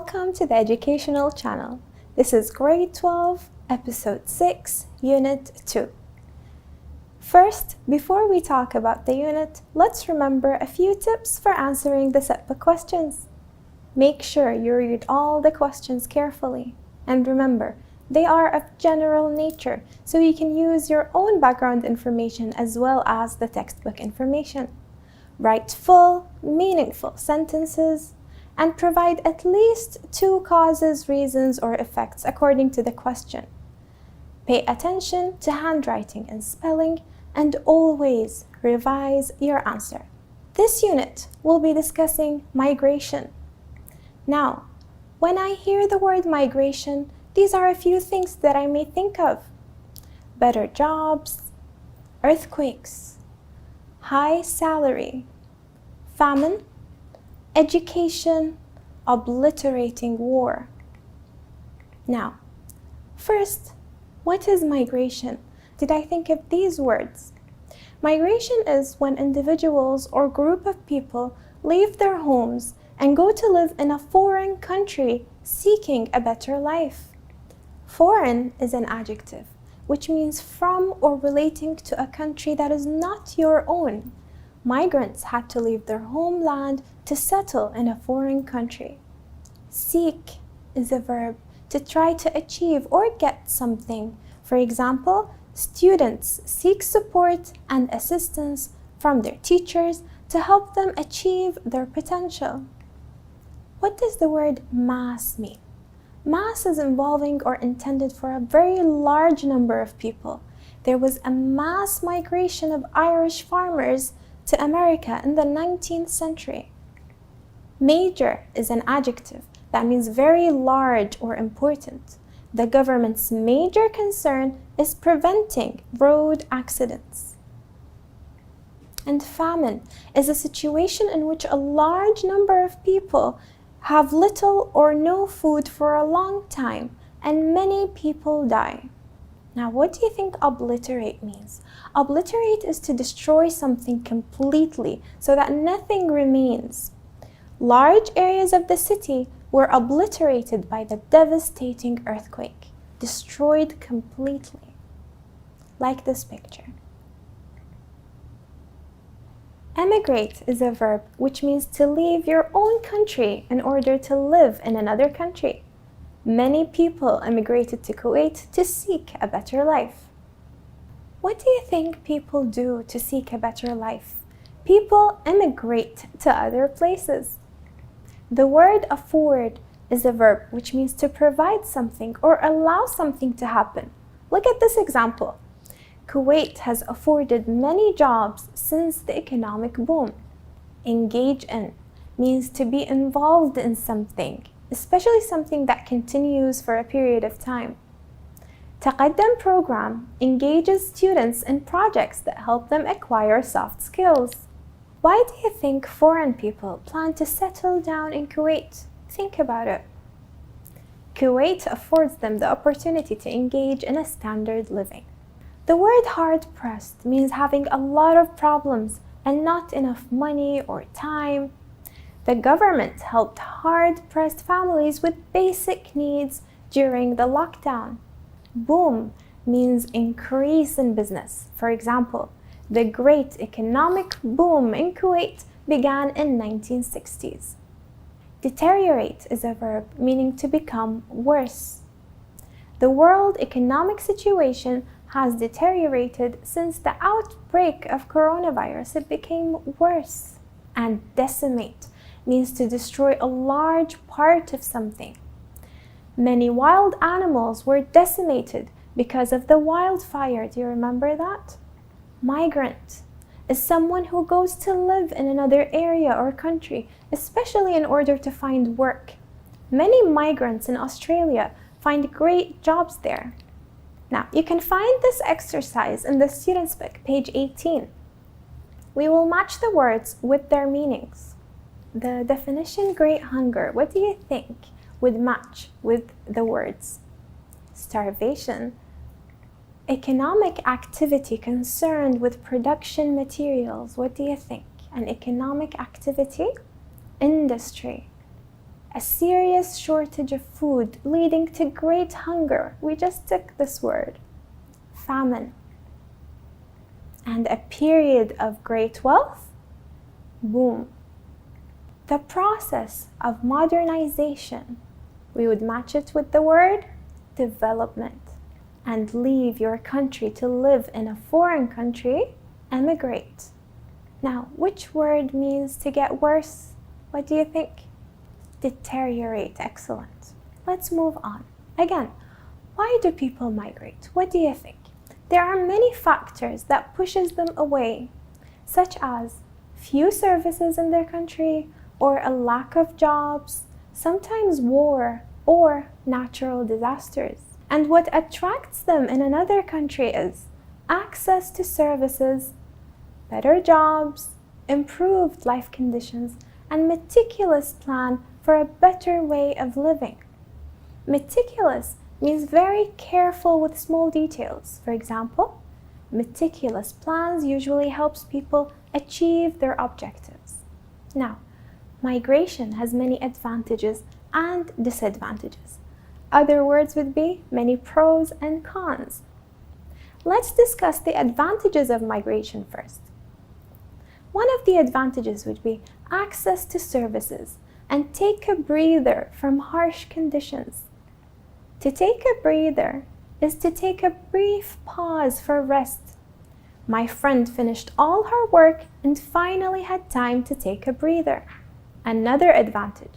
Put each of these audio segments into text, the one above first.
Welcome to the educational channel. This is grade 12, episode 6, unit 2. First, before we talk about the unit, let's remember a few tips for answering the Setback questions. Make sure you read all the questions carefully. And remember, they are of general nature, so you can use your own background information as well as the textbook information. Write full, meaningful sentences, and provide at least 2 causes, reasons, or effects according to the question. Pay attention to handwriting and spelling, and always revise your answer. This unit will be discussing migration. Now, when I hear the word migration, these are a few things that I may think of: better jobs, earthquakes, high salary, famine, education, obliterating war. Now, first, what is migration? Did I think of these words? Migration is when individuals or group of people leave their homes and go to live in a foreign country seeking a better life. Foreign is an adjective, which means from or relating to a country that is not your own. Migrants had to leave their homeland to settle in a foreign country. Seek is a verb to try to achieve or get something. For example, students seek support and assistance from their teachers to help them achieve their potential. What does the word mass mean? Mass is involving or intended for a very large number of people. There was a mass migration of Irish farmers to America in the 19th century. Major is an adjective that means very large or important. The government's major concern is preventing road accidents. And famine is a situation in which a large number of people have little or no food for a long time, and many people die. Now, what do you think obliterate means? Obliterate is to destroy something completely so that nothing remains. Large areas of the city were obliterated by the devastating earthquake, destroyed completely. Like this picture. Emigrate is a verb which means to leave your own country in order to live in another country. Many people emigrated to Kuwait to seek a better life. What do you think people do to seek a better life? People emigrate to other places. The word afford is a verb which means to provide something or allow something to happen. Look at this example. Kuwait has afforded many jobs since the economic boom. Engage in means to be involved in something, especially something that continues for a period of time. Taqaddam program engages students in projects that help them acquire soft skills. Why do you think foreign people plan to settle down in Kuwait? Think about it. Kuwait affords them the opportunity to engage in a standard living. The word hard-pressed means having a lot of problems and not enough money or time. The government helped hard-pressed families with basic needs during the lockdown. Boom means increase in business. For example, the great economic boom in Kuwait began in 1960s. Deteriorate is a verb meaning to become worse. The world economic situation has deteriorated since the outbreak of coronavirus. It became worse. And decimate means to destroy a large part of something. Many wild animals were decimated because of the wildfire. Do you remember that? Migrant is someone who goes to live in another area or country, especially in order to find work. Many migrants in Australia find great jobs there. Now, you can find this exercise in the student's book, page 18. We will match the words with their meanings. The definition great hunger, what do you think would match with the words? Starvation. Economic activity concerned with production materials, what do you think? An economic activity? Industry. a serious shortage of food leading to great hunger. We just took this word, famine. And a period of great wealth, boom. The process of modernization, we would match it with the word development. And leave your country to live in a foreign country, emigrate. Now, which word means to get worse? What do you think? Deteriorate. Excellent. Let's move on. Again, why do people migrate? What do you think? There are many factors that pushes them away, such as few services in their country, or a lack of jobs, sometimes war, or natural disasters. And what attracts them in another country is access to services, better jobs, improved life conditions, and meticulous plan for a better way of living. Meticulous means very careful with small details. For example, meticulous plans usually helps people achieve their objectives. Now, migration has many advantages and disadvantages. Other words would be many pros and cons. Let's discuss the advantages of migration first. One of the advantages would be access to services and take a breather from harsh conditions. To take a breather is to take a brief pause for rest. My friend finished all her work and finally had time to take a breather. Another advantage,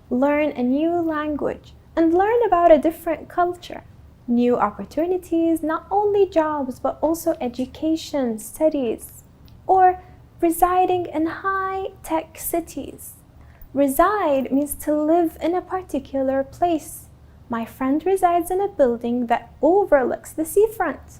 learn a new language and learn about a different culture. New opportunities, not only jobs, but also education, studies, or residing in high-tech cities. Reside means to live in a particular place. My friend resides in a building that overlooks the seafront.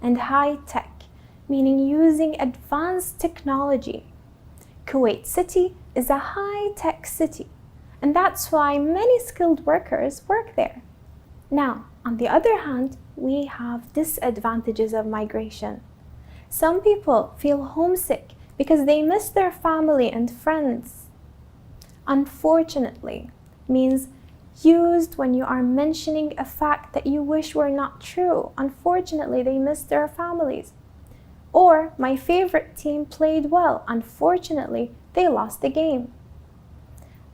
And high-tech, meaning using advanced technology. Kuwait City is a high-tech city, and that's why many skilled workers work there. Now, on the other hand, we have disadvantages of migration. Some people feel homesick because they miss their family and friends. Unfortunately means used when you are mentioning a fact that you wish were not true. Unfortunately, they miss their families. Or, my favorite team played well. Unfortunately, they lost the game.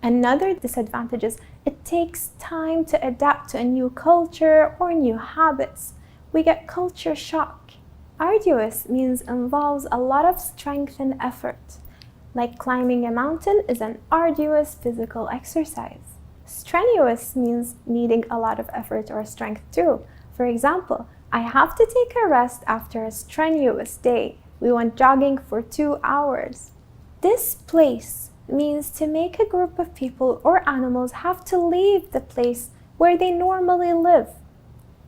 Another disadvantage is it takes time to adapt to a new culture or new habits. We get culture shock. Arduous means involves a lot of strength and effort. Like climbing a mountain is an arduous physical exercise. Strenuous means needing a lot of effort or strength too. For example, I have to take a rest after a strenuous day. We went jogging for 2 hours. Displace means to make a group of people or animals have to leave the place where they normally live.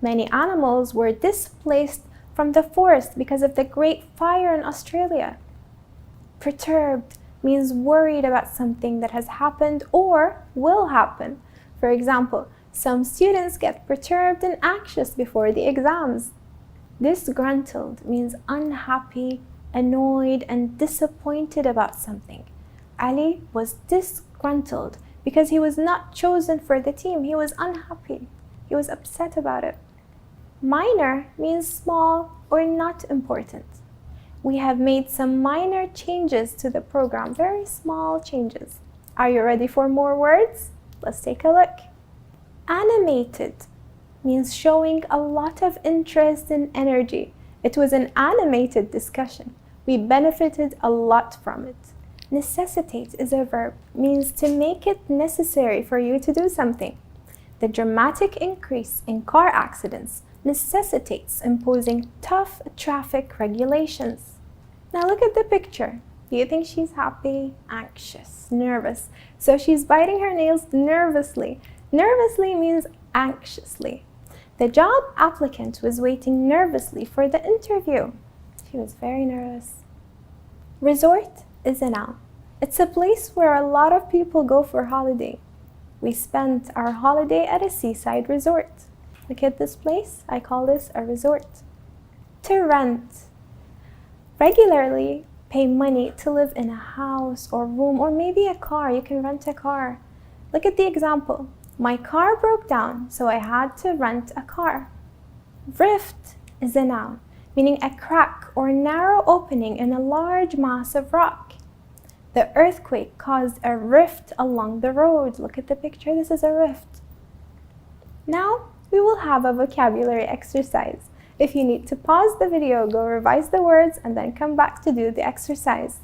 Many animals were displaced from the forest because of the Great Fire in Australia. Perturbed means worried about something that has happened or will happen. For example, some students get perturbed and anxious before the exams. Disgruntled means unhappy, annoyed, and disappointed about something. Ali was disgruntled because he was not chosen for the team. He was unhappy. He was upset about it. Minor means small or not important. We have made some minor changes to the program, very small changes. Are you ready for more words? Let's take a look. Animated means showing a lot of interest and energy. It was an animated discussion. We benefited a lot from it. Necessitate is a verb, means to make it necessary for you to do something. The dramatic increase in car accidents necessitates imposing tough traffic regulations. Now look at the picture. Do you think she's happy, anxious, nervous? So she's biting her nails nervously. Nervously means anxiously. The job applicant was waiting nervously for the interview. She was very nervous. Resort is a noun. It's a place where a lot of people go for holiday. We spent our holiday at a seaside resort. Look at this place. I call this a resort. To rent. Regularly pay money to live in a house or room or maybe a car. You can rent a car. Look at the example. My car broke down, so I had to rent a car. Rift is a noun, meaning a crack or narrow opening in a large mass of rock. The earthquake caused a rift along the road. Look at the picture, this is a rift. Now we will have a vocabulary exercise. If you need to pause the video, go revise the words and then come back to do the exercise.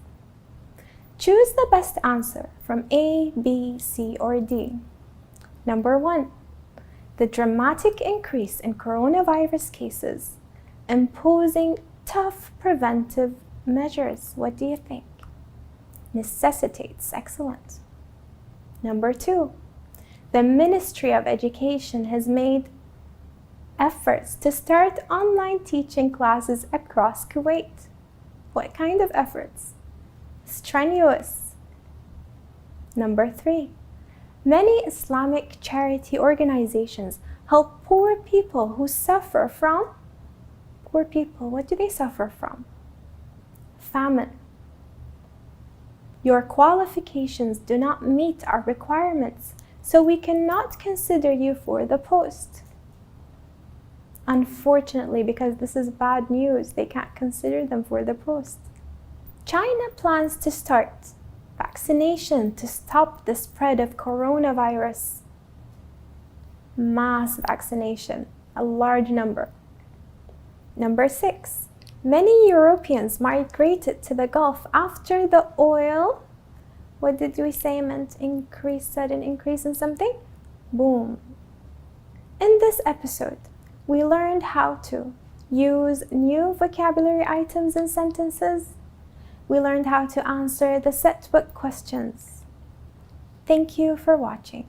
Choose the best answer from A, B, C, or D. Number 1. The dramatic increase in coronavirus cases, imposing tough preventive measures. What do you think? Necessitates. Excellent. Number 2. The Ministry of Education has made efforts to start online teaching classes across Kuwait. What kind of efforts? Strenuous. Number 3. Many Islamic charity organizations help poor people who suffer from poor people. What do they suffer from? Famine. Your qualifications do not meet our requirements, so we cannot consider you for the post. Unfortunately, because this is bad news, they can't consider them for the post. China plans to start vaccination to stop the spread of coronavirus. Mass vaccination, a large number. Number 6. Many Europeans migrated to the Gulf after the oil, what did we say meant increase, sudden increase in something? Boom. In this episode, we learned how to use new vocabulary items and sentences. We learned how to answer the Setback questions. Thank you for watching.